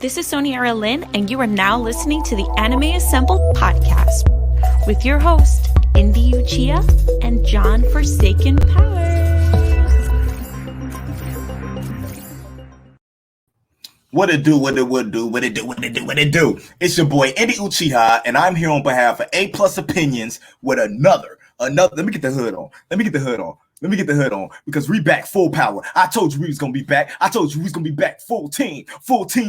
This is Soniera Lynn, and you are now listening to the Anime Assembled podcast with your host, Indy Uchiha and John Forsaken Power. What it do, what it do, what it do, what it do, what it do. It's your boy, Indy Uchiha, and I'm here on behalf of A Plus Opinions with another. Let me get the hood on. Because we back full power. I told you we was gonna be back. I told you we was gonna be back full team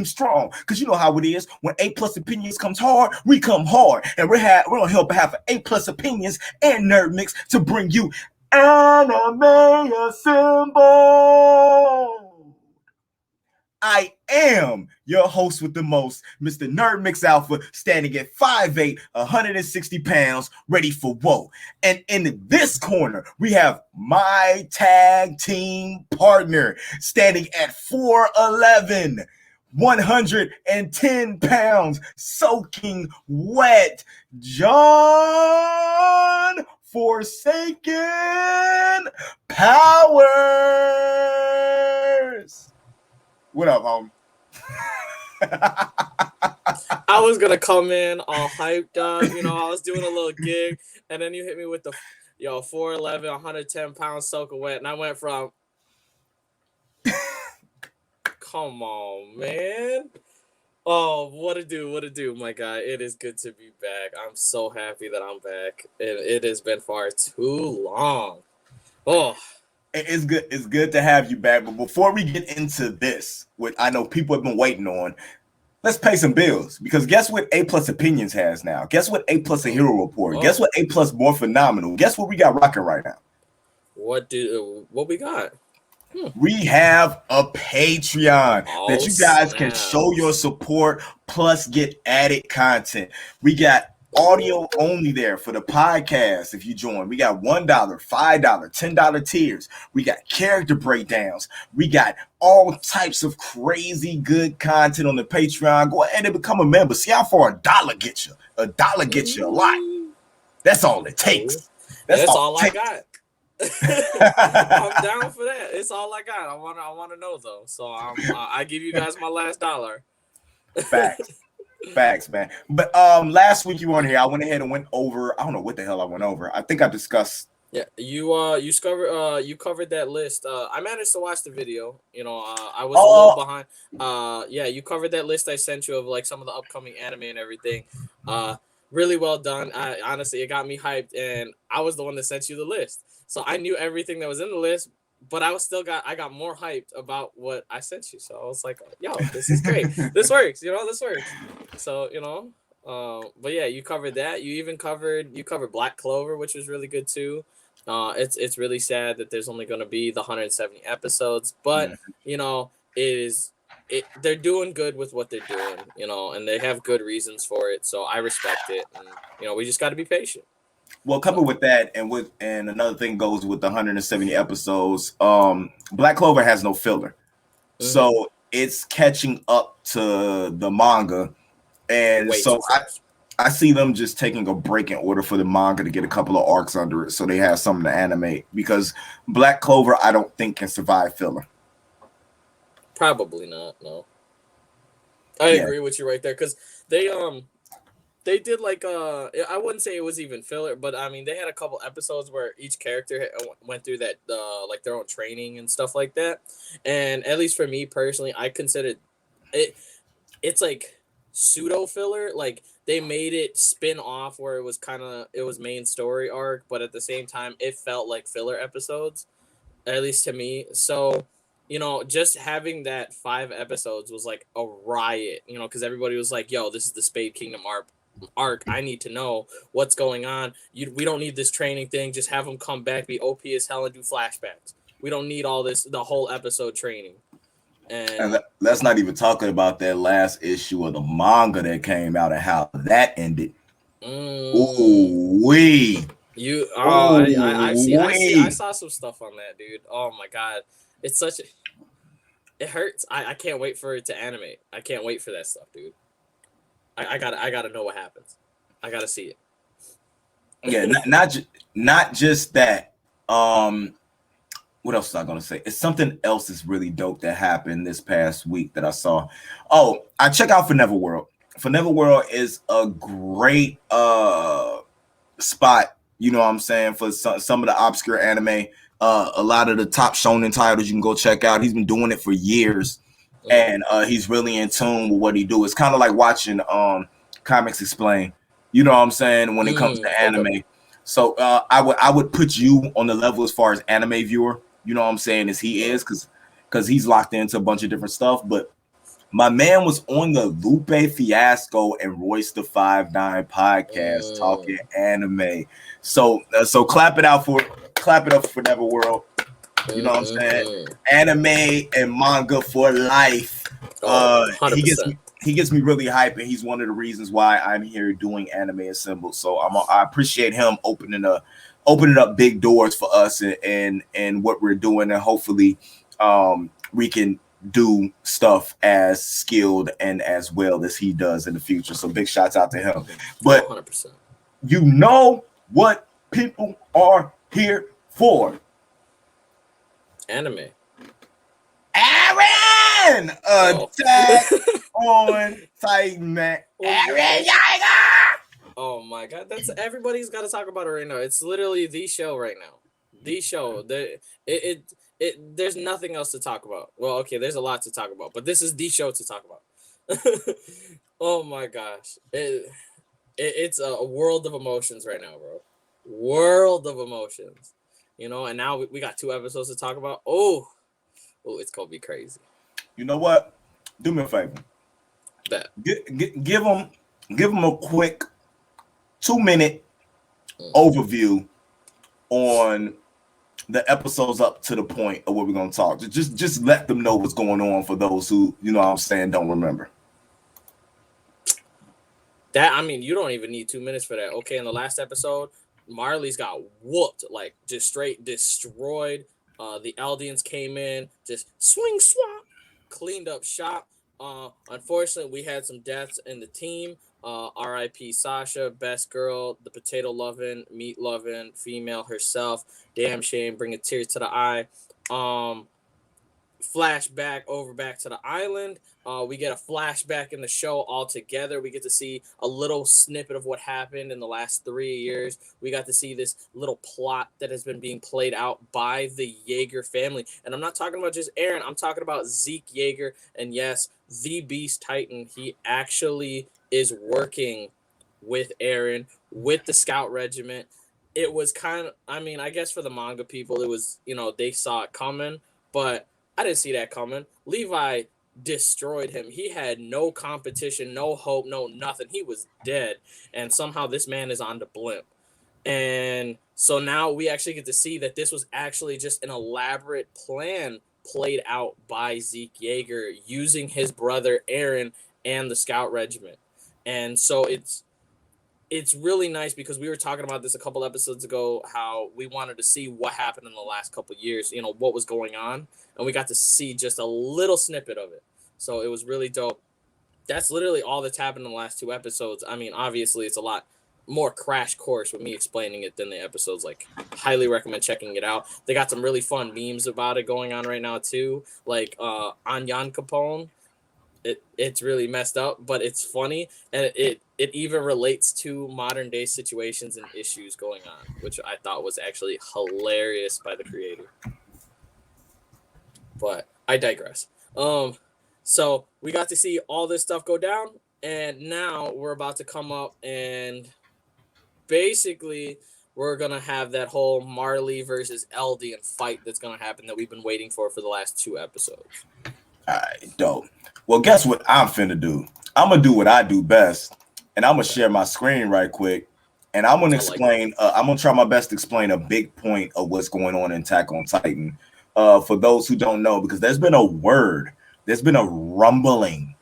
strong. Cause you know how it is. When A Plus Opinions comes hard, we come hard. And we're on here on behalf of A Plus Opinions and Nerd Mix to bring you Anime Assembled. I am your host with the most, Mr. Nerd Mix Alpha, standing at 5'8", 160 pounds, ready for woe. And in this corner, we have my tag team partner, standing at 4'11", 110 pounds, soaking wet, John Forsaken Powers. What up, homie? I was gonna come in all hyped up, I was doing a little gig, and then you hit me with the 4'11", 110 pounds soaking wet, and I went from come on, man. Oh, what a do, my guy. It is good to be back. I'm so happy that I'm back. It has been far too long. Oh. It's good to have you back. But before we get into this, what I know people have been waiting on, let's pay some bills. Because guess what A Plus Opinions has now? Guess what A Plus A Hero Report? Oh. Guess what A Plus More Phenomenal? Guess what we got rocking right now? What we got? We have a Patreon that you guys can show your support plus get added content. We got audio only there for the podcast. If you join, we got $1, $5, $10 tiers. We got character breakdowns. We got all types of crazy good content on the Patreon. Go ahead and become a member. See how far $1 gets you. $1 gets you a lot. That's all it takes. That's all I got. I'm down for that. It's all I got. I want to know though. So I give you guys my last $1. Facts, man. But last week you weren't here. I went ahead and went over. I don't know what the hell I went over. I think I discussed. Yeah, you covered that list. I managed to watch the video. I was a little behind. Yeah, you covered that list I sent you of like some of the upcoming anime and everything. Really well done. Honestly, it got me hyped, and I was the one that sent you the list, so I knew everything that was in the list. But I got more hyped about what I sent you. So I was like, yo, this is great. This works, this works. So, but yeah, you covered that. You even covered Black Clover, which was really good too. It's really sad that there's only going to be the 170 episodes, but they're doing good with what they're doing, and they have good reasons for it. So I respect it. And, we just got to be patient. Well, coupled with that, and another thing goes with the 170 episodes. Black Clover has no filler, so it's catching up to the manga, and so I see them just taking a break in order for the manga to get a couple of arcs under it, so they have something to animate. Because Black Clover, I don't think can survive filler. Probably not. No, I agree with you right there because they did like I wouldn't say it was even filler, but I mean they had a couple episodes where each character went through that like their own training and stuff like that. And at least for me personally, I considered it's like pseudo filler. Like they made it spin off where it was main story arc, but at the same time it felt like filler episodes, at least to me. So just having that 5 episodes was like a riot, because everybody was like, yo, this is the Spade Kingdom arc. I need to know what's going on. We don't need this training thing. Just have them come back, be OP as hell, and do flashbacks. We don't need all this, the whole episode training. And let's not even talking about that last issue of the manga that came out and how that ended. I saw some stuff on that, dude. Oh my god, it hurts. I can't wait for it to animate. I can't wait for that stuff, dude. I gotta know what happens. I gotta see it. Yeah, not just that. what else was I gonna say? It's something else that's really dope that happened this past week that I saw. Oh, I check out For Never World. For Never World is a great spot, you know what I'm saying, for some of the obscure anime. A lot of the top shonen titles you can go check out. He's been doing it for years, and he's really in tune with what he do. It's kind of like watching comics explain, you know what I'm saying, when it comes to anime. Okay. So I would put you on the level as far as anime viewer, you know what I'm saying, as he is, because he's locked into a bunch of different stuff. But my man was on the Lupe Fiasco and Royce the 5'9" podcast talking anime. So clap it up for Never World. You know what I'm saying? Anime and manga for life. He gets me really hype, and he's one of the reasons why I'm here doing Anime Assembled. So I appreciate him opening up big doors for us and what we're doing, and hopefully we can do stuff as skilled and as well as he does in the future. So big shouts out to him. But 100%. You know what people are here for? Anime. Eren! Attack on Titan, man. Eren Yeager! Oh my god, that's everybody's got to talk about it right now. It's literally the show right now. The show. There's nothing else to talk about. Well, okay, there's a lot to talk about, but this is the show to talk about. Oh my gosh. It's a world of emotions right now, bro. World of emotions. You know, and now we got 2 episodes to talk about. Oh, it's gonna be crazy. You know what? Do me a favor. Give them a quick 2-minute overview on the episodes up to the point of what we're gonna talk. Just let them know what's going on for those who, you know what I'm saying, don't remember. That, I mean, you don't even need 2 minutes for that. Okay, in the last episode, Marley's got whooped, like just straight destroyed. The Eldians came in, just swing swap, cleaned up shop. Unfortunately, we had some deaths in the team. R.I.P. Sasha, best girl, the potato loving, meat loving female herself. Damn shame, bringing tears to the eye. Flashback over back to the island. We get a flashback in the show altogether. We get to see a little snippet of what happened in the last 3 years. We got to see this little plot that has been being played out by the Yeager family. And I'm not talking about just Eren. I'm talking about Zeke Yeager. And yes, the Beast Titan. He actually is working with Eren, with the Scout Regiment. It was kind of, I mean, I guess for the manga people, it was, you know, they saw it coming, but I didn't see that coming. Levi destroyed him. He had no competition, no hope, no nothing. He was dead. And somehow this man is on the blimp. And so now we actually get to see that this was actually just an elaborate plan played out by Zeke Yeager using his brother Eren and the Scout Regiment. And so it's really nice because we were talking about this a couple episodes ago, how we wanted to see what happened in the last couple of years, you know, what was going on. And we got to see just a little snippet of it. So it was really dope. That's literally all that's happened in the last 2 episodes. I mean, obviously it's a lot more crash course with me explaining it than the episodes. Like, highly recommend checking it out. They got some really fun memes about it going on right now too. Like Anyan Capone. It's really messed up, but it's funny, and it even relates to modern day situations and issues going on, which I thought was actually hilarious by the creator. But I digress. So we got to see all this stuff go down, and now we're about to come up, and basically we're gonna have that whole Marley versus Eldian fight that's gonna happen that we've been waiting for the last 2 episodes. All right, dope. Well, guess what I'm finna do? I'm gonna do what I do best, and I'm gonna share my screen right quick, and I'm gonna explain. I'm gonna try my best to explain a big point of what's going on in Attack on Titan. For those who don't know, because there's been a rumbling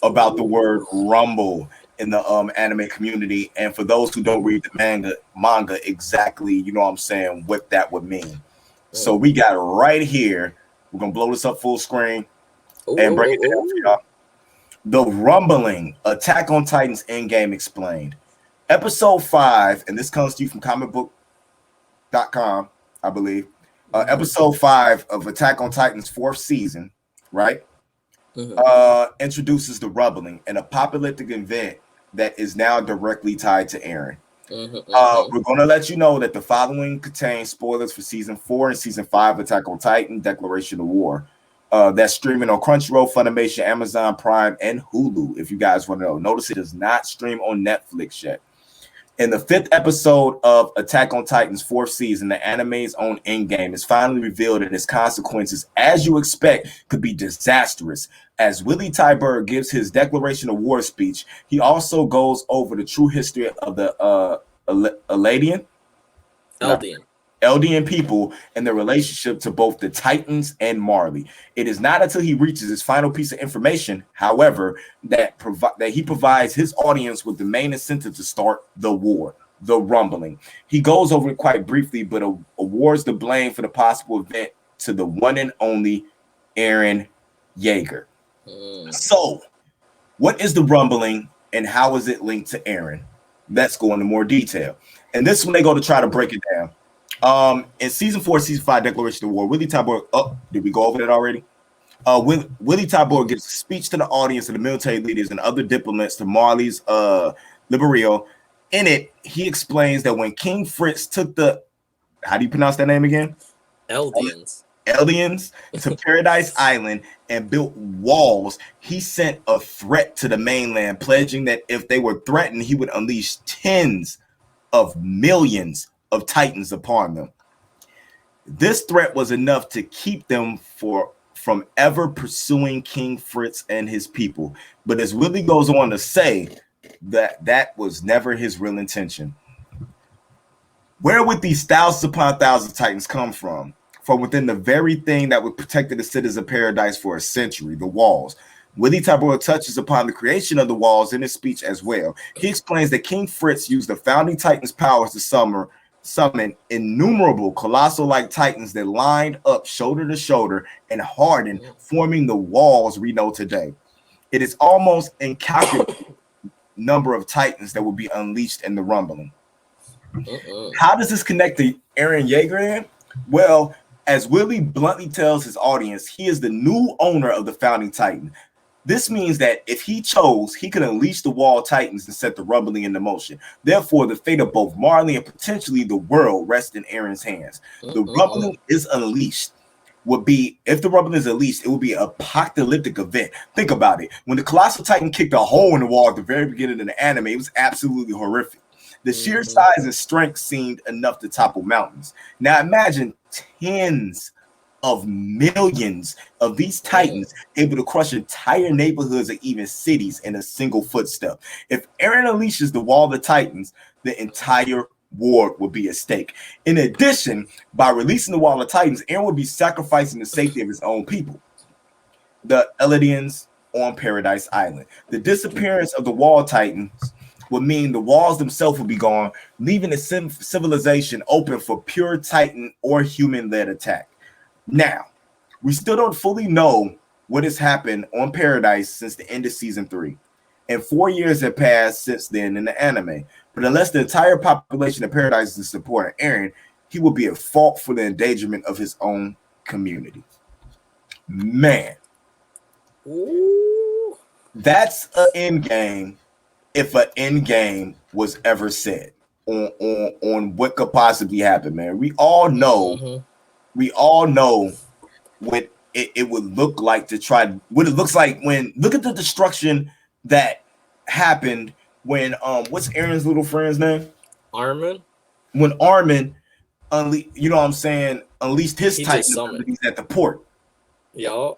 about the word rumble in the anime community, and for those who don't read the manga exactly, you know what I'm saying, what that would mean. So we got right here. We're gonna blow this up full screen. And break it down for y'all. The rumbling, Attack on Titan's Endgame explained. Episode 5, and this comes to you from comicbook.com, I believe. Episode 5 of Attack on Titan's 4th season, right? Introduces the rumbling, and a apocalyptic event that is now directly tied to Eren. We're going to let you know that the following contains spoilers for season 4 and season 5 Attack on Titan: Declaration of War. That's streaming on Crunchyroll, Funimation, Amazon Prime, and Hulu. If you guys want to know, notice it does not stream on Netflix yet. In the 5th episode of Attack on Titan's 4th season, the anime's own endgame is finally revealed, and its consequences, as you expect, could be disastrous. As Willie Tyberg gives his declaration of war speech, he also goes over the true history of the Eldian people and their relationship to both the Titans and Marley. It is not until he reaches his final piece of information, however, that he provides his audience with the main incentive to start the war, the rumbling. He goes over it quite briefly, but awards the blame for the possible event to the one and only Eren Yeager. So, what is the rumbling and how is it linked to Eren? Let's go into more detail. And this is when they go to try to break it down. In season 4, season 5, Declaration of War, Willie Tyberg. Oh, did we go over that already? Willie Tyberg gives a speech to the audience and the military leaders and other diplomats to Marley's Liberio. In it, he explains that when King Fritz took the, how do you pronounce that name again? Eldians to Paradise Island and built walls, he sent a threat to the mainland, pledging that if they were threatened, he would unleash tens of millions of Titans upon them. This threat was enough to keep them from ever pursuing King Fritz and his people. But as Willie goes on to say, that was never his real intention. Where would these thousands upon thousands of Titans come from? From within the very thing that would protect the citizens of Paradise for a century, the walls. Willie Tyberg touches upon the creation of the walls in his speech as well. He explains that King Fritz used the founding Titans' powers to summon innumerable colossal-like Titans that lined up shoulder to shoulder and hardened, forming the walls we know today. It is almost incalculable number of Titans that will be unleashed in the rumbling. How does this connect to Eren Yeager? Well, as Willie bluntly tells his audience, he is the new owner of the founding Titan. This means that if he chose, he could unleash the wall Titans and set the rumbling into motion. Therefore, the fate of both Marley and potentially the world rests in Eren's hands. The rumbling is unleashed. If the rumbling is unleashed, it will be an apocalyptic event. Think about it. When the Colossal Titan kicked a hole in the wall at the very beginning of the anime, it was absolutely horrific. The sheer size and strength seemed enough to topple mountains. Now imagine tens of millions of these Titans able to crush entire neighborhoods or even cities in a single footstep. If Eren unleashes the wall of the Titans, the entire war will be at stake. In addition, by releasing the wall of Titans, Eren would be sacrificing the safety of his own people, the Eldians on Paradise Island. The disappearance of the wall Titans would mean the walls themselves will be gone, leaving the civilization open for pure Titan or human-led attack. Now, we still don't fully know what has happened on Paradise since the end of season 3, and 4 years have passed since then in the anime. But unless the entire population of Paradise is supporting Eren, he will be at fault for the endangerment of his own community. Man, that's an end game. If an end game was ever said on what could possibly happen, man, we all know what it would look like to try. What it looks like when look at the destruction that happened when what's Eren's little friend's name? Armin. When Armin unleashed his Titan abilities at the port. Yo.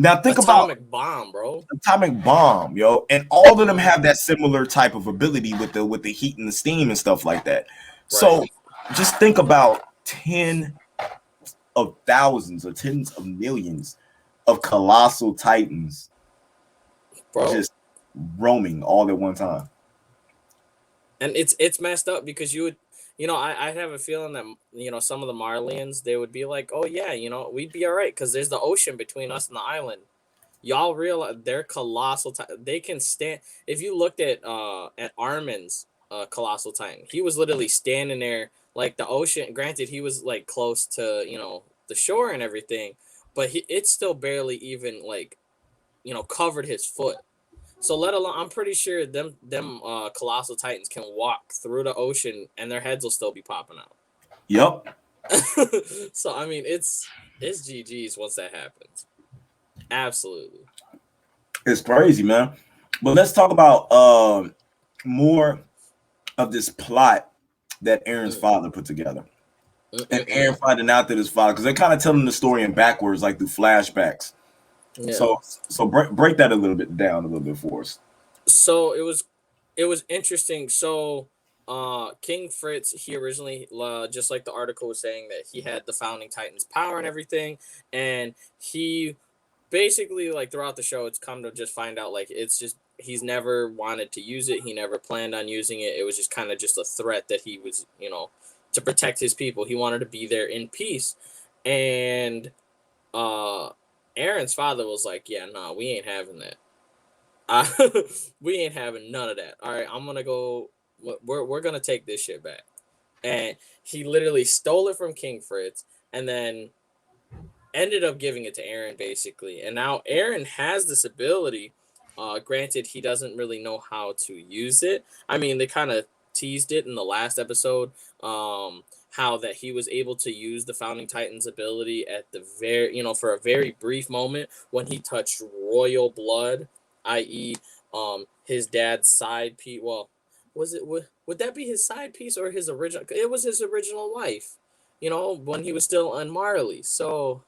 Now think about atomic bomb, bro. Atomic bomb, yo, and all of them have that similar type of ability with the heat and the steam and stuff like that. Right. So just think about tens of thousands or tens of millions of colossal Titans, bro, just roaming all at one time. And it's messed up because I have a feeling that, some of the Marlians, they would be like, oh, yeah, we'd be all right because there's the ocean between us and the island. Y'all realize they're colossal. They can stand. If you looked at Armin's colossal titan, he was literally standing there like the ocean. Granted, he was like close to, the shore and everything, but it still barely even like, covered his foot. So let alone, I'm pretty sure them colossal titans can walk through the ocean and their heads will still be popping out. Yep. So I mean, it's GG's once that happens. Absolutely. It's crazy, man. But let's talk about more of this plot that Eren's father put together. And Eren finding out that his father, because they're kind of telling the story in backwards, like through flashbacks. Yeah. So break that a little bit down a little bit for us. So it was interesting. So King Fritz, he originally, just like the article was saying, that he had the founding titans power and everything, and he basically, like, throughout the show, it's come to just find out, like, it's just he's never wanted to use it. He never planned on using it. It was just kind of just a threat that he was, to protect his people. He wanted to be there in peace. And Eren's father was like, yeah, nah, we ain't having that. We ain't having none of that. All right, I'm gonna go. We're gonna take this shit back. And he literally stole it from King Fritz, and then ended up giving it to Eren, basically. And now Eren has this ability. Granted, he doesn't really know how to use it. I mean, they kind of teased it in the last episode, how that he was able to use the Founding Titans ability at the for a very brief moment when he touched royal blood, i.e., his dad's side piece. Well, would that be his side piece or his original? It was his original wife, when he was still unmarley. So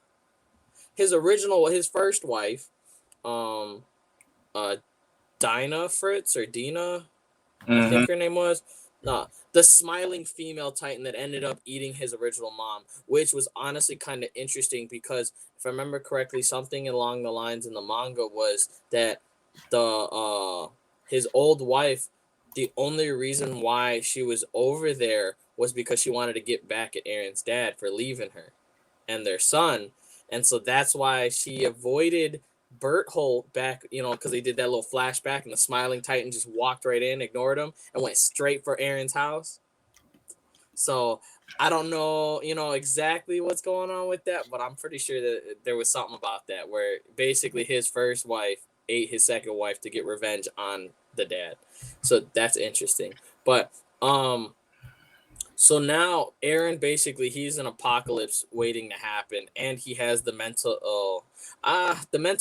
his first wife, Dinah Fritz or Dina, I think her name was, the smiling female titan that ended up eating his original mom, which was honestly kind of interesting because if I remember correctly, something along the lines in the manga was that his old wife, the only reason why she was over there was because she wanted to get back at Eren's dad for leaving her and their son. And so that's why she avoided Berthold back, because they did that little flashback and the smiling titan just walked right in, ignored him, and went straight for Eren's house. So I don't know, exactly what's going on with that, but I'm pretty sure that there was something about that where basically his first wife ate his second wife to get revenge on the dad. So that's interesting. But so now Eren, basically, he's an apocalypse waiting to happen, and he has the mental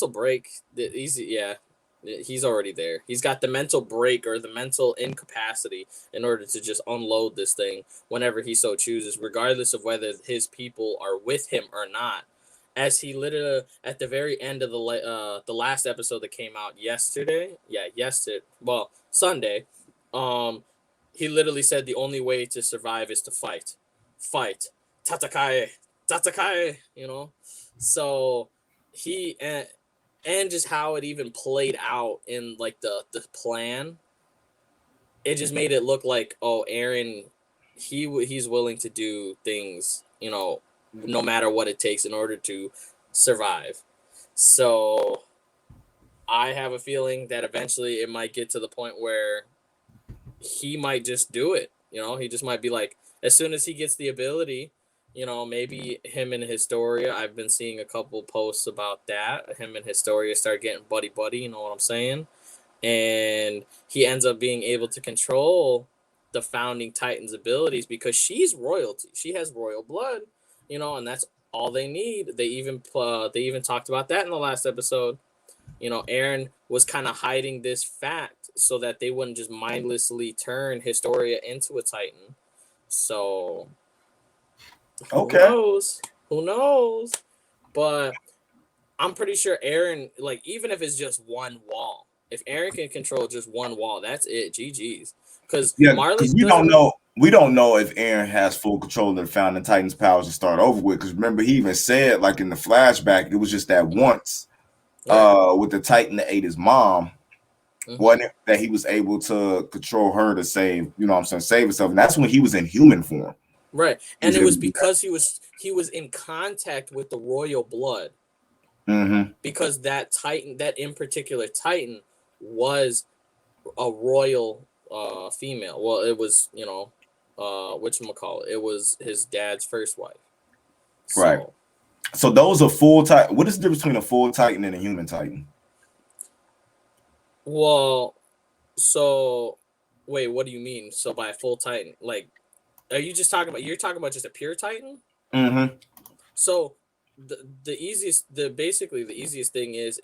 break. He's already there. He's got the mental break or the mental incapacity in order to just unload this thing whenever he so chooses, regardless of whether his people are with him or not. As he literally, at the very end of the last episode that came out Sunday, he literally said the only way to survive is to fight, tatakai, So he and just how it even played out in like the plan, it just made it look like, oh, Eren, he's willing to do things, no matter what it takes in order to survive. So I have a feeling that eventually it might get to the point where he might just do it. He just might be like, as soon as he gets the ability, maybe him and Historia, I've been seeing a couple posts about that. Him and Historia start getting buddy, you know what I'm saying? And he ends up being able to control the Founding Titans abilities because she's royalty. She has royal blood, and that's all they need. They even talked about that in the last episode. Eren was kind of hiding this fact so that they wouldn't just mindlessly turn Historia into a Titan. So, Who knows? But I'm pretty sure Eren, like, even if it's just one wall, if Eren can control just one wall, that's it. GG's. Because Marley, we don't know. We don't know if Eren has full control of the Founding Titans powers to start over with. Because remember, he even said, like in the flashback, it was just that once. With the Titan that ate his mom, wasn't it that he was able to control her to save, save himself, and that's when he was in human form, right? And it was because he was in contact with the royal blood, because that Titan, that in particular Titan, was a royal female. Well, it was whatchamacallit, it was his dad's first wife, so, right? So those are full Titan. What is the difference between a full Titan and a human Titan? Well, so wait, what do you mean? So by a full Titan, like, are you just talking about? You're talking about just a pure Titan? Mm-hmm. So basically the easiest thing is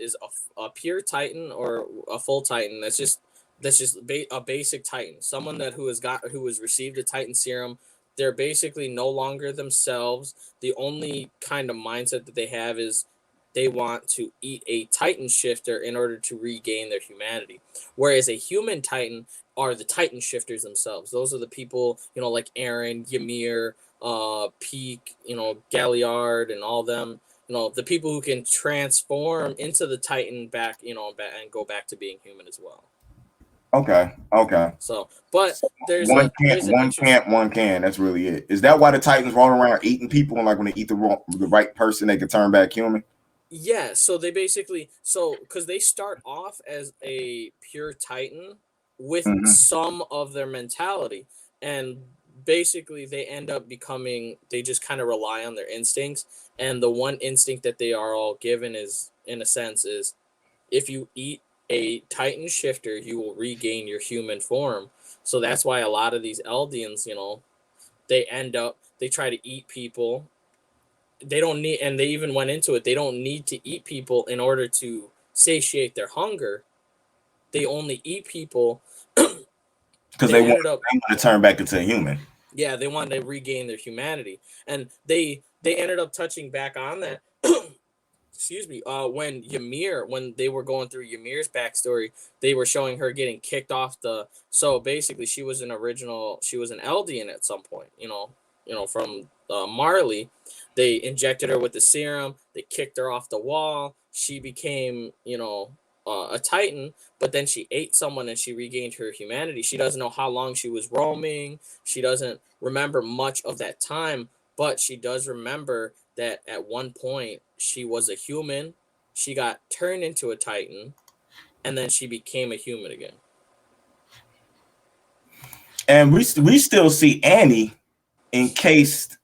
a pure Titan or a full Titan. A basic Titan. Someone who has received a Titan serum. They're basically no longer themselves. The only kind of mindset that they have is they want to eat a Titan shifter in order to regain their humanity. Whereas a human Titan are the Titan shifters themselves. Those are the people, like Eren, Ymir, Peak, Galliard, and all them. The people who can transform into the Titan back, and go back to being human as well. Okay. So, but So there's one an can't, one can. That's really it. Is that why the Titans roll around eating people, and like when they eat the right person, they can turn back human? Yeah, so they basically because they start off as a pure Titan with Mm-hmm. some of their mentality, and basically they just kind of rely on their instincts, and the one instinct that they are all given is, in a sense, is if you eat a Titan shifter, you will regain your human form. So that's why a lot of these Eldians, they try to eat people. They don't need, and they even went into it, they don't need to eat people in order to satiate their hunger. They only eat people Because they they want ended up to turn back into a human. yeah, they wanted to regain their humanity, and they ended up touching back on that. Excuse me. When they were going through Ymir's backstory, they were showing her getting kicked off the. So basically, she was an Eldian at some point. From Marley. They injected her with the serum. They kicked her off the wall. She became, a Titan. But then she ate someone and she regained her humanity. She doesn't know how long she was roaming. She doesn't remember much of that time, but she does remember that at one point she was a human, she got turned into a Titan, and then she became a human again. And we still see Annie encased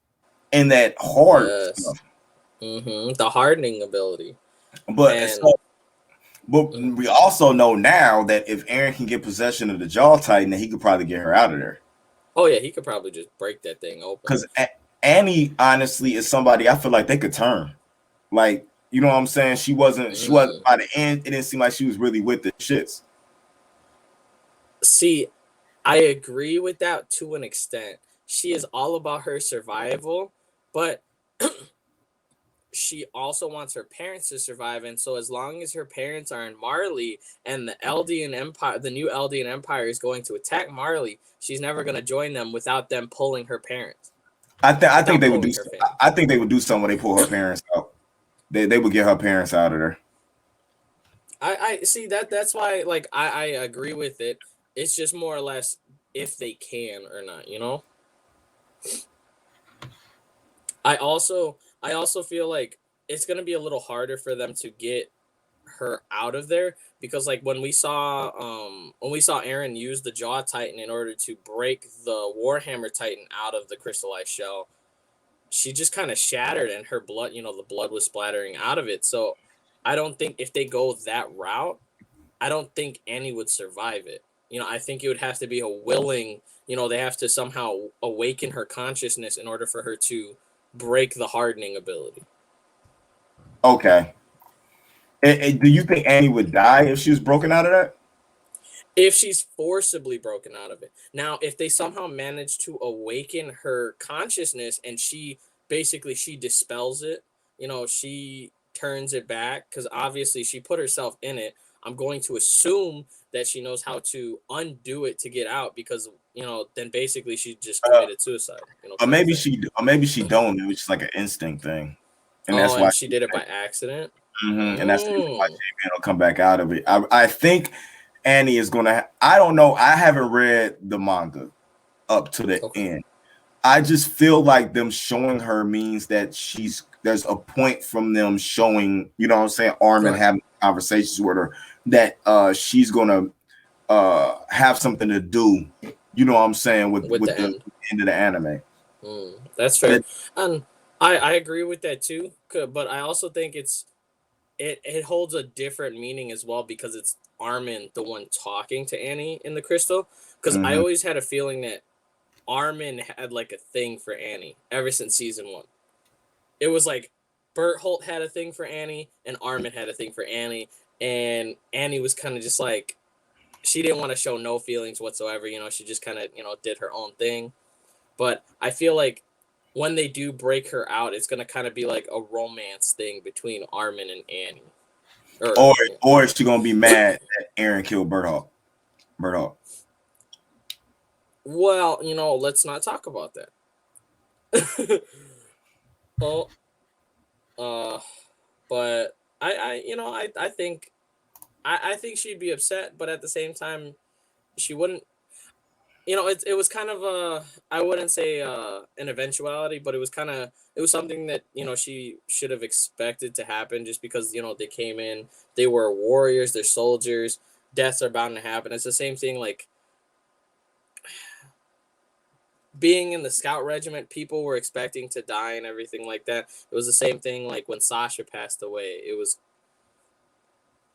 in that hard Yes. stuff. The hardening ability. But Mhm. we also know now that if Eren can get possession of the Jaw Titan, then he could probably get her out of there. Oh yeah, he could probably just break that thing open. Because Annie, honestly, is somebody I feel like they could turn. Like, you know what I'm saying? She wasn't by the end, it didn't seem like she was really with the shits. See, I agree with that to an extent. She is all about her survival, but she also wants her parents to survive, and so as long as her parents are in Marley and the new Eldian Empire is going to attack Marley, she's never going to join them without them pulling her parents. I think they would do. I think they would do something when they pull her parents out. They would get her parents out of there. I see that. That's why, like, I agree with it. It's just more or less if they can or not. I also feel like it's gonna be a little harder for them to get her out of there because, like, when we saw Eren use the Jaw Titan in order to break the Warhammer Titan out of the crystallized shell, she just kind of shattered and her blood, the blood was splattering out of it. So I don't think if they go that route, I don't think Annie would survive it. I think it would have to be a willing, they have to somehow awaken her consciousness in order for her to break the hardening ability. Okay. Do you think Annie would die if she was broken out of that? If she's forcibly broken out of it. Now, if they somehow manage to awaken her consciousness and she dispels it, she turns it back, because obviously she put herself in it. I'm going to assume that she knows how to undo it to get out, because then basically she just committed suicide. Or maybe she don't. It was just like an instinct thing, and that's why she did it by accident. And that's the reason why she'll come back out of it. I think Annie is gonna. I don't know. I haven't read the manga up to the end. I just feel like them showing her means that there's a point from them showing, you know what I'm saying, Armin having conversations with her, that she's gonna have something to do, you know what I'm saying, with the end of the anime. That's fair. And I agree with that too, but I also think it holds a different meaning as well because it's Armin the one talking to Annie in the crystal. Because I Mm-hmm. always had a feeling that Armin had like a thing for Annie ever since season 1. It was like Berthold had a thing for Annie and Armin had a thing for Annie, and Annie was kind of just like she didn't want to show no feelings whatsoever. She just kind of did her own thing. But I feel like when they do break her out, it's gonna kind of be like a romance thing between Armin and Annie. Or Or or is she gonna be mad that Eren killed Berthold? Berthold. well, let's not talk about that. Oh, uh, but I think I think she'd be upset, but at the same time, she wouldn't. It was kind of I wouldn't say an eventuality, but it was something that she should have expected to happen just because they came in, they were warriors, they're soldiers, deaths are bound to happen. It's the same thing like being in the scout regiment, people were expecting to die and everything like that. It was the same thing like when Sasha passed away.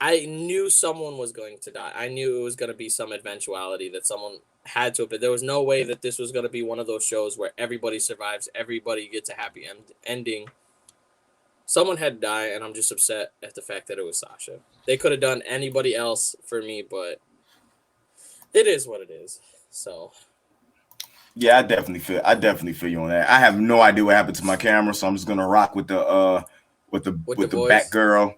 I knew someone was going to die. I knew it was going to be some eventuality that someone had to, but there was no way that this was going to be one of those shows where everybody survives, everybody gets a happy ending. Someone had to die, and I'm just upset at the fact that it was Sasha. They could have done anybody else for me, but it is what it is. So Yeah, I definitely feel you on that. I have no idea what happened to my camera, so I'm just gonna rock with the with the with the voice, Batgirl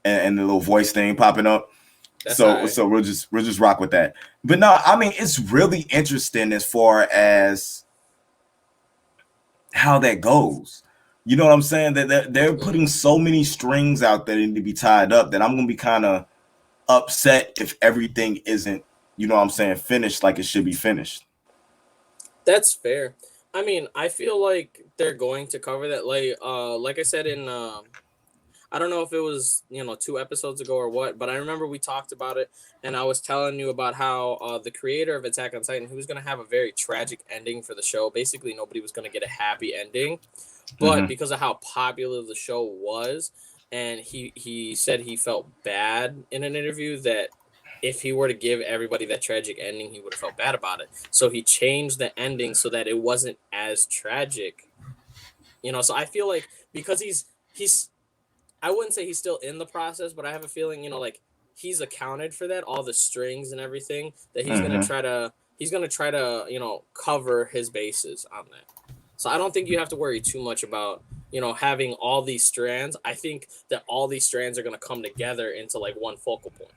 and the little voice thing popping up. that's all right. So we'll just rock with that. But no, I mean it's really interesting as far as how that goes. You know what I'm saying? That they're putting so many strings out there that need to be tied up that I'm gonna be kind of upset if everything isn't, you know what I'm saying, finished like it should be finished. That's fair. I mean, I feel like they're going to cover that. Like I said in I don't know if it was 2 episodes ago or what, but I remember we talked about it, and I was telling you about how the creator of Attack on Titan, he was going to have a very tragic ending for the show. Basically, nobody was going to get a happy ending, but Mm-hmm. because of how popular the show was, and he said he felt bad in an interview that if he were to give everybody that tragic ending, he would have felt bad about it. So he changed the ending so that it wasn't as tragic. So I feel like because he's I wouldn't say he's still in the process, but I have a feeling, like he's accounted for that, all the strings and everything, that Mm-hmm. he's gonna try to, cover his bases on that. So I don't think you have to worry too much about, having all these strands. I think that all these strands are gonna come together into like one focal point.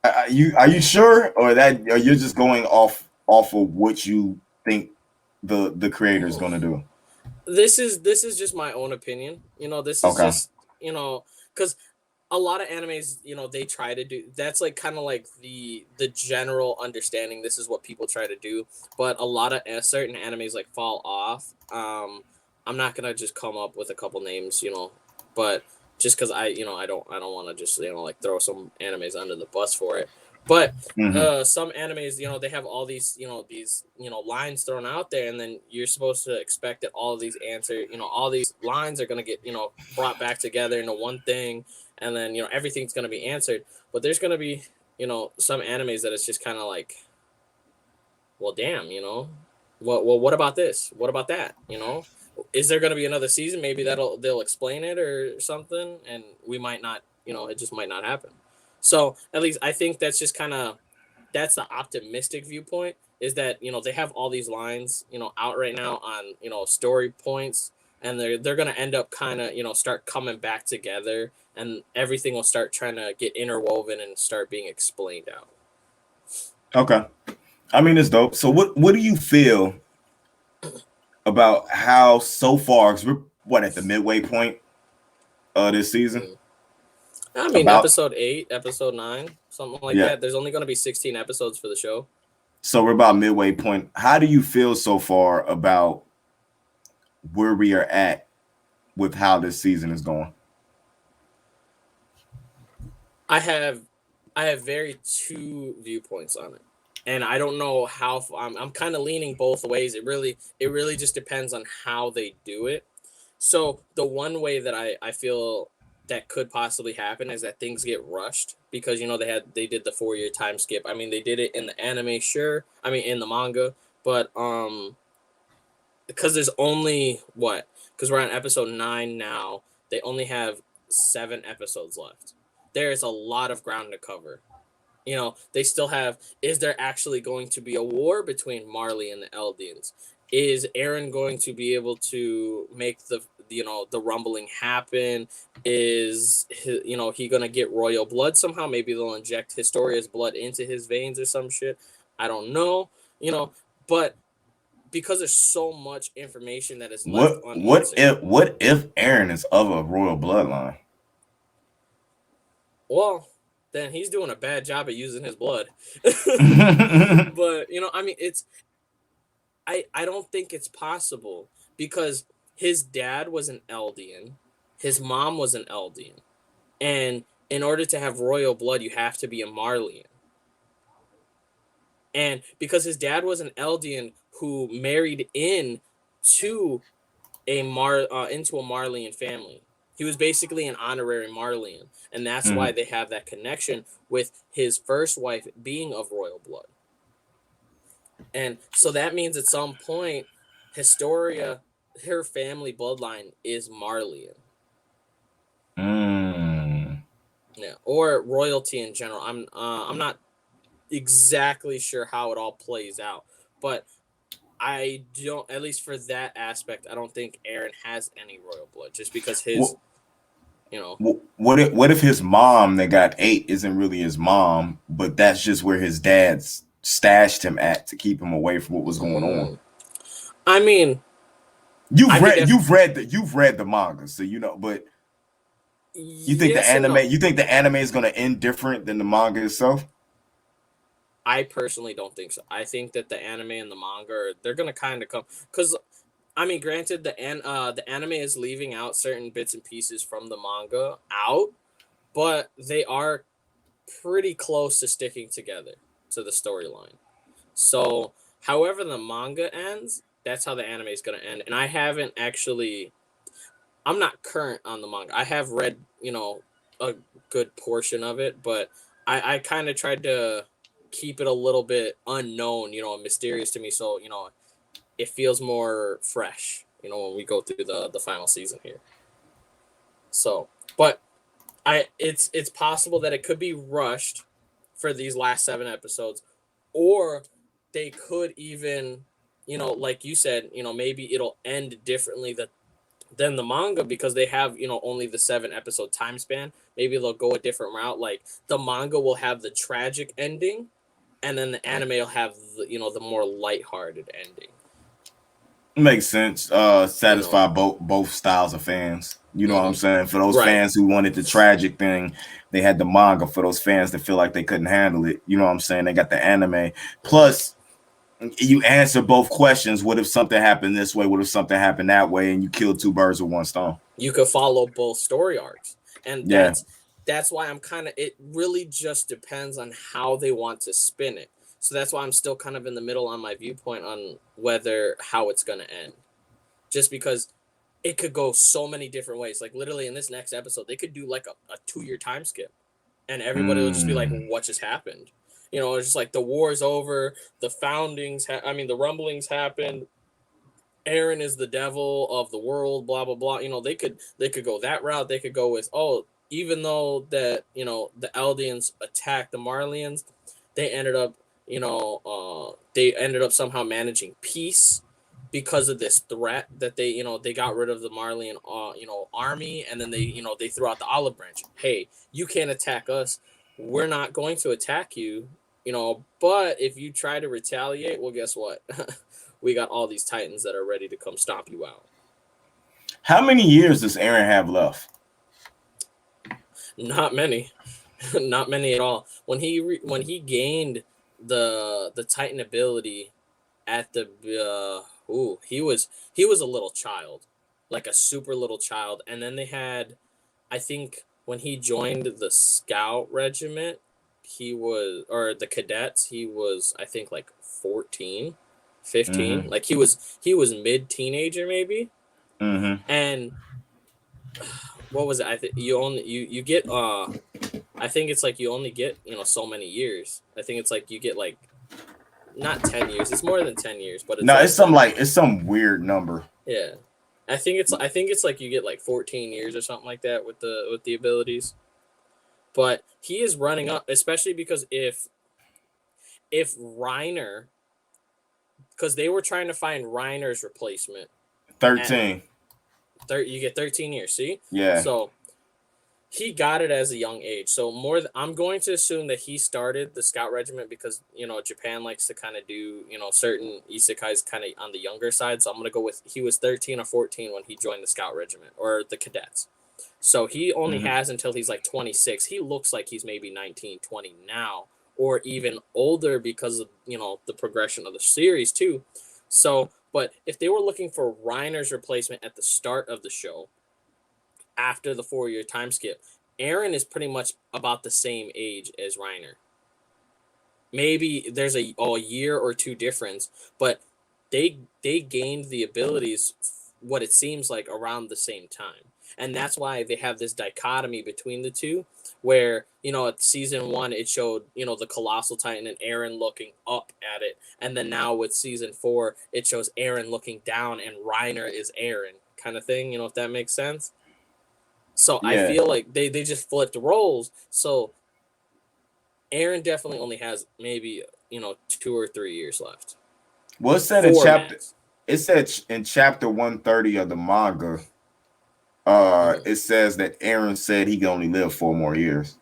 Are you sure, or that or you're just going off of what you think the creator is gonna do? This is just my own opinion. This is Okay. just, because a lot of animes, they try to do that's like kind of like the general understanding. This is what people try to do, but a lot of certain animes like fall off. I'm not gonna just come up with a couple names, but just because I don't want to just like throw some animes under the bus for it. But Mm-hmm. some animes, they have all these, lines thrown out there, and then you're supposed to expect that all of these all these lines are gonna get, brought back together into one thing, and then everything's gonna be answered. But there's gonna be some animes that it's just kind of like, well, damn, what about this? What about that? Is there gonna be another season? Maybe they'll explain it or something, and we might not. It just might not happen. So at least I think that's just kind of that's the optimistic viewpoint, is that they have all these lines out right now on story points, and they're going to end up kind of start coming back together, and everything will start trying to get interwoven and start being explained out. Okay. I mean, it's dope. So what do you feel about how so far? Because we're what at the midway point of this season. Mm. I mean, About episode 8, episode 9, something like yeah. that. There's only going to be 16 episodes for the show. So we're about midway point. How do you feel so far about where we are at with how this season is going? I have very two viewpoints on it. And I don't know how I'm kind of leaning both ways. It really just depends on how they do it. So the one way that I feel that could possibly happen is that things get rushed because they did the 4-year time skip. I mean, they did it in the anime, sure. I mean, in the manga, but because there's only because we're on episode 9 now, they only have 7 episodes left. There is a lot of ground to cover. They still have, is there actually going to be a war between Marley and the Eldians? Is Eren going to be able to make the rumbling happen? Is he going to get royal blood somehow? Maybe they'll inject Historia's blood into his veins or some shit. I don't know. But because there's so much information that is left unanswered. What if Eren is of a royal bloodline? Well, then he's doing a bad job at using his blood. But I mean, I don't think it's possible because his dad was an Eldian, his mom was an Eldian, and in order to have royal blood, you have to be a Marleyan. And because his dad was an Eldian who married into a Marleyan family. He was basically an honorary Marleyan, and that's why they have that connection with his first wife being of royal blood. And so that means at some point, Historia, her family bloodline is Marleyan. Yeah, or royalty in general. I'm not exactly sure how it all plays out, but I don't, at least for that aspect, I don't think Eren has any royal blood just because his, What if his mom that got 8 isn't really his mom, but that's just where his dad stashed him at to keep him away from what was going on? I mean, you've read the manga, so but you think the anime is going to end different than the manga itself? I personally don't think so. I think that the anime and the manga, they're gonna kind of come, because, I mean, granted, the anime is leaving out certain bits and pieces from the manga out, but they are pretty close to sticking together to the storyline. So, however the manga ends, that's how the anime is gonna end. And I'm not current on the manga. I have read, a good portion of it, but I kind of tried to keep it a little bit unknown, mysterious to me, so it feels more fresh, when we go through the final season here. So, but it's possible that it could be rushed for these last 7 episodes, or they could even, like you said, maybe it'll end differently than the manga because they have, only the 7 episode time span. Maybe they'll go a different route. Like the manga will have the tragic ending, and then the anime will have the more lighthearted ending. Makes sense. Satisfy both styles of fans. You know what I'm saying? For those fans who wanted the tragic thing, they had the manga. For those fans that feel like they couldn't handle it, you know what I'm saying? They got the anime. Plus, you answer both questions. What if something happened this way? What if something happened that way? And you kill 2 birds with 1 stone. You could follow both story arcs, and that's why I'm it really just depends on how they want to spin it. So that's why I'm still kind of in the middle on my viewpoint on how it's going to end. Just because it could go so many different ways. Like literally in this next episode, they could do like a 2-year time skip, and everybody will just be like, what just happened? It's just like the war's over, the foundings, the rumblings happened. Eren is the devil of the world, blah, blah, blah. They could go that route. They could go with, even though that, the Eldians attacked the Marleyans, they ended up, somehow managing peace because of this threat that they got rid of the Marleyan, army. And then they threw out the olive branch. Hey, you can't attack us. We're not going to attack you, but if you try to retaliate, well, guess what? We got all these Titans that are ready to come stomp you out. How many years does Eren have left? Not many. Not many at all. When he gained the Titan ability at the he was a little child, like a super little child. And then they had, I think when he joined the Scout Regiment, he was, or the cadets, he was, I think, like 14, 15. Mm-hmm. Like he was mid-teenager maybe. Mm-hmm. And what was it? I think you get I think it's like you only get, so many years. I think it's like you get like not 10 years. It's more than 10 years, but it's No, less than, it's some weird number. yeah. I think it's like you get like 14 years or something like that with the abilities. But he is running up, especially because if Reiner, because they were trying to find Reiner's replacement. 13. You get 13 years, see? Yeah. So he got it as a young age. So I'm going to assume that he started the scout regiment because, Japan likes to kind of do, certain isekais kind of on the younger side. So I'm going to go with he was 13 or 14 when he joined the scout regiment or the cadets. So he only has until he's like 26. He looks like he's maybe 19, 20 now, or even older because of, the progression of the series too. So, but if they were looking for Reiner's replacement at the start of the show, after the 4-year time skip, Eren is pretty much about the same age as Reiner. Maybe there's a year or two difference, but they gained the abilities, what it seems like, around the same time. And that's why they have this dichotomy between the two, where, at season 1, it showed, the Colossal Titan and Eren looking up at it. And then now with season 4, it shows Eren looking down and Reiner is Eren kind of thing, if that makes sense. So yeah. I feel like they just flipped roles. So Eren definitely only has maybe, 2 or 3 years left. Well, it said in chapter, it said in chapter 130 of the manga, it says that Eren said he can only live 4 more years.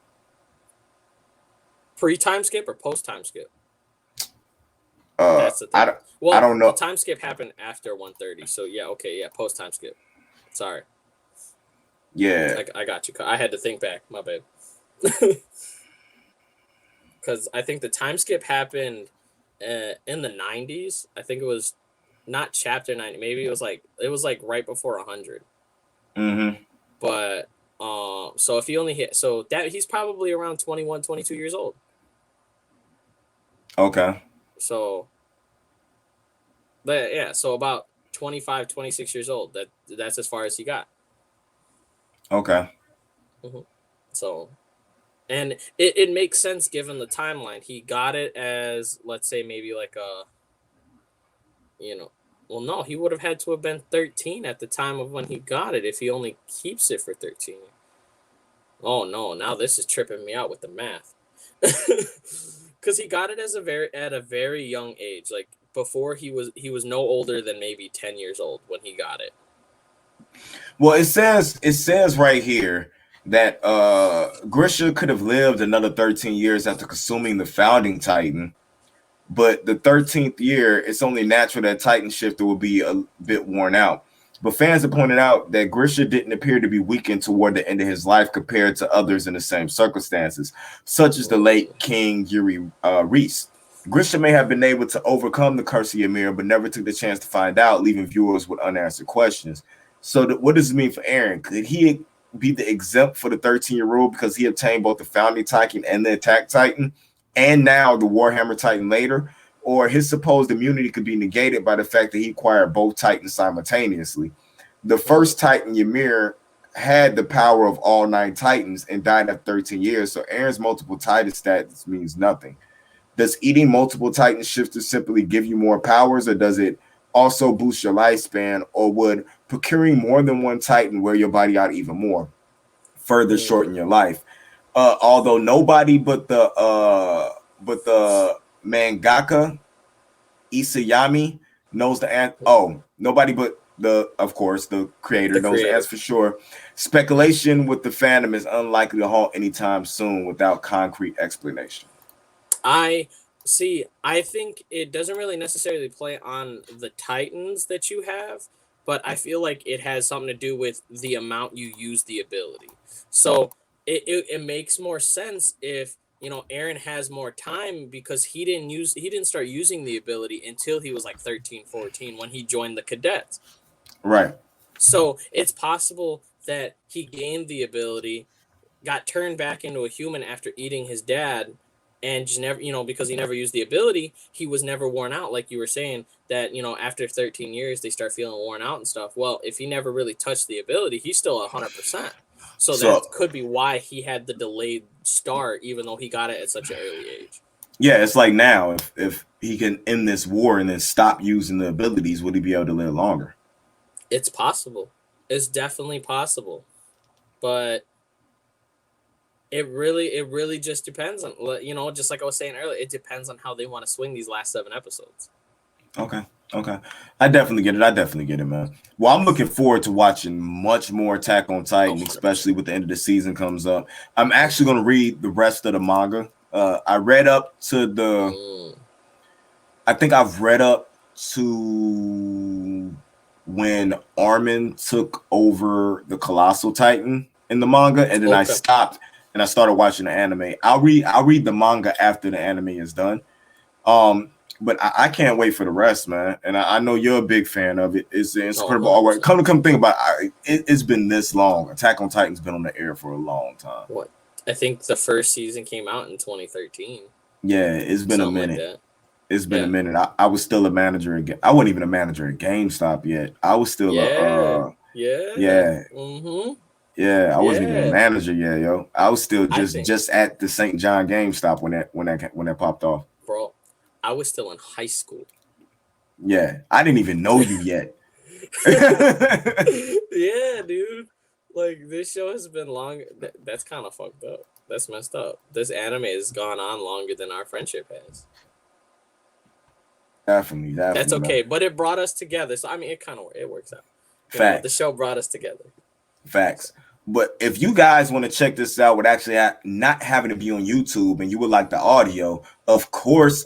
Pre-time skip or post-time skip? That's the thing. I don't know. The time skip happened after 130. So yeah, okay, yeah, post-time skip. Sorry. Yeah. I got you. I had to think back. My bad. Because I think the time skip happened in the 90s. I think it was not chapter 90. Maybe it was like right before 100. Mm-hmm. But so if he only hit, so that he's probably around 21, 22 years old. Okay. So, but yeah, so about 25, 26 years old. That's as far as he got. Okay. Mm-hmm. So, and it makes sense given the timeline. He got it as, let's say, maybe like a, well, no, he would have had to have been 13 at the time of when he got it if he only keeps it for 13. Oh no, now this is tripping me out with the math. Because he got it at a very young age. Like before he was no older than maybe 10 years old when he got it. Well, it says right here that Grisha could have lived another 13 years after consuming the founding Titan. But the 13th year, it's only natural that Titan Shifter will be a bit worn out. But fans have pointed out that Grisha didn't appear to be weakened toward the end of his life compared to others in the same circumstances, such as the late King Yuri Reese. Grisha may have been able to overcome the curse of Ymir, but never took the chance to find out, leaving viewers with unanswered questions. So what does it mean for Eren? Could he be the exempt for the 13-year rule because he obtained both the founding Titan and the attack Titan, and now the Warhammer Titan later? Or his supposed immunity could be negated by the fact that he acquired both Titans simultaneously. The first Titan, Ymir, had the power of all 9 Titans and died after 13 years, so Eren's multiple Titan status means nothing. Does eating multiple Titan shifters simply give you more powers, or does it also boost your lifespan, or would procuring more than one Titan wear your body out even more, further shorten your life? Although nobody but the mangaka Isayami knows the answer. Oh, nobody but of course, the creator knows the answer for sure. Speculation with the fandom is unlikely to halt anytime soon without concrete explanation. I think it doesn't really necessarily play on the Titans that you have, but I feel like it has something to do with the amount you use the ability. So it makes more sense if Eren has more time, because he didn't start using the ability until he was like 13, 14 when he joined the cadets. Right. So it's possible that he gained the ability, got turned back into a human after eating his dad, and just never, because he never used the ability, he was never worn out. Like you were saying that, after 13 years, they start feeling worn out and stuff. Well, if he never really touched the ability, he's still 100%. So that could be why he had the delayed start, even though he got it at such an early age. Yeah, it's like now, if he can end this war and then stop using the abilities, would he be able to live longer? It's possible. It's definitely possible. But it really just depends on, just like I was saying earlier, it depends on how they want to swing these last 7 episodes. Okay. I definitely get it, man. Well, I'm looking forward to watching much more Attack on Titan, especially with the end of the season comes up. I'm actually going to read the rest of the manga. I read up to I think I've read up to when Armin took over the Colossal Titan in the manga, and then I stopped and I started watching the anime. I'll read the manga after the anime is done. But I can't wait for the rest, man. And I know you're a big fan of it. It's incredible artwork. Come think about it, it's been this long. Attack on Titan's been on the air for a long time. What? I think the first season came out in 2013. Yeah, it's been a minute. Like it's been a minute. I was still a manager again. I wasn't even a manager at GameStop yet. I was still I wasn't even a manager yet, yo. I was still just at the St. John GameStop when that popped off. Bro, I was still in high school. Yeah, I didn't even know you yet. Yeah, dude. Like, this show has been long. That's kind of fucked up. That's messed up. This anime has gone on longer than our friendship has. Definitely. That's okay, but it brought us together. So, I mean, it works out. Facts. The show brought us together. Facts. But if you guys want to check this out with actually not having to be on YouTube and you would like the audio, of course,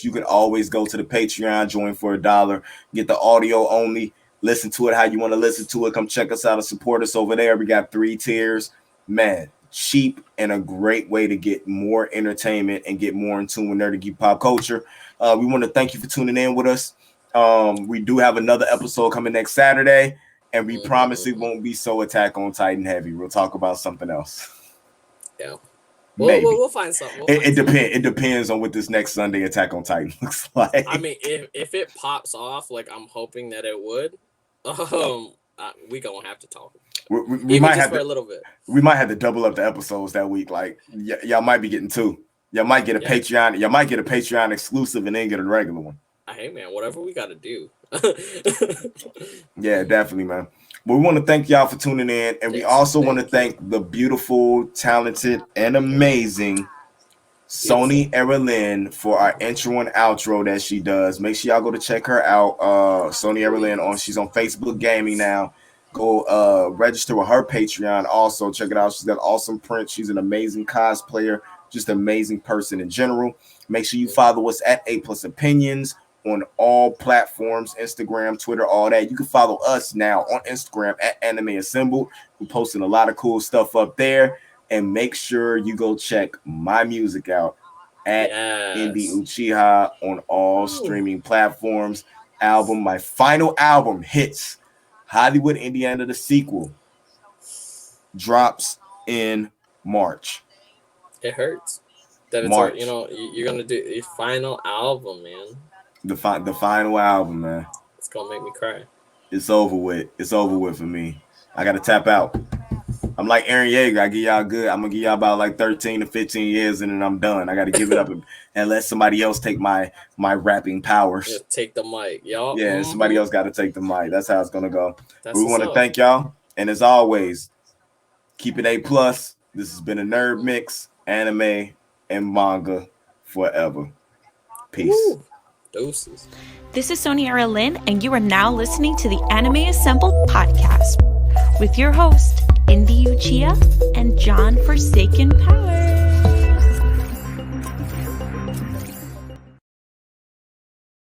you can always go to the Patreon, join for $1, get the audio only, listen to it how you want to listen to it. Come check us out and support us over there. We got 3 tiers. Man, cheap and a great way to get more entertainment and get more in tune with nerdy geek pop culture. We want to thank you for tuning in with us. We do have another episode coming next Saturday. And we promise it won't be so Attack on Titan heavy. We'll talk about something else. Yeah. We'll find something. It depends on what this next Sunday Attack on Titan looks like. I mean, if it pops off, like I'm hoping that it would, we gonna have to talk. We might have for a little bit. We might have to double up the episodes that week. Like y'all might be getting 2. Y'all might get a Patreon. Y'all might get a Patreon exclusive and then get a regular one. Hey man, whatever we got to do. Yeah, definitely, man. But we want to thank y'all for tuning in, and we also want to thank the beautiful, talented, and amazing Sony Eren for our intro and outro that she does. Make sure y'all go to check her out. Sony Eren she's on Facebook Gaming now. Go register with her Patreon. Also, check it out. She's got awesome prints. She's an amazing cosplayer, just an amazing person in general. Make sure you follow us at A+ Opinions on all platforms, Instagram, Twitter, all that. You can follow us now on Instagram at Anime Assembled. We're posting a lot of cool stuff up there. And make sure you go check my music out at Indie Uchiha on all streaming platforms. My final album hits. Hollywood Indiana, the sequel, drops in March. It hurts. That March. You're gonna do your final album, man. The final album, man. It's gonna make me cry. It's over with. It's over with for me. I gotta tap out. I'm like Eren Yeager. I give y'all good. I'm gonna give y'all about like 13 to 15 years, and then I'm done. I gotta give it up and let somebody else take my rapping powers. Yeah, take the mic, y'all. Yeah, somebody else gotta take the mic. That's how it's gonna go. We want to thank y'all, and as always, keep it A+. This has been a Nerd Mix, Anime and Manga forever. Peace. Woo. Doses. This is Sonia Lynn, and you are now listening to the Anime Assembled podcast with your host, Indy Uchiha and John Forsaken Power.